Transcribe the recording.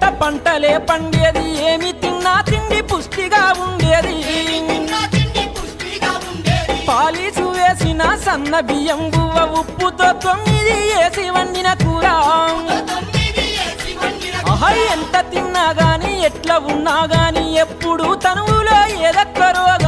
పంట పంటలే పండేది ఏమి తిన్నా తిండి పుష్టిగా ఉండేది పాలిసు వేసిన సన్న బియ్యం బువ్వ ఉప్పుతో 9 వేసి వండిన కూర ఎంత తిన్నా గాని ఎట్లా ఉన్నా గాని ఎప్పుడు తనువులో ఏదొక్క రోగం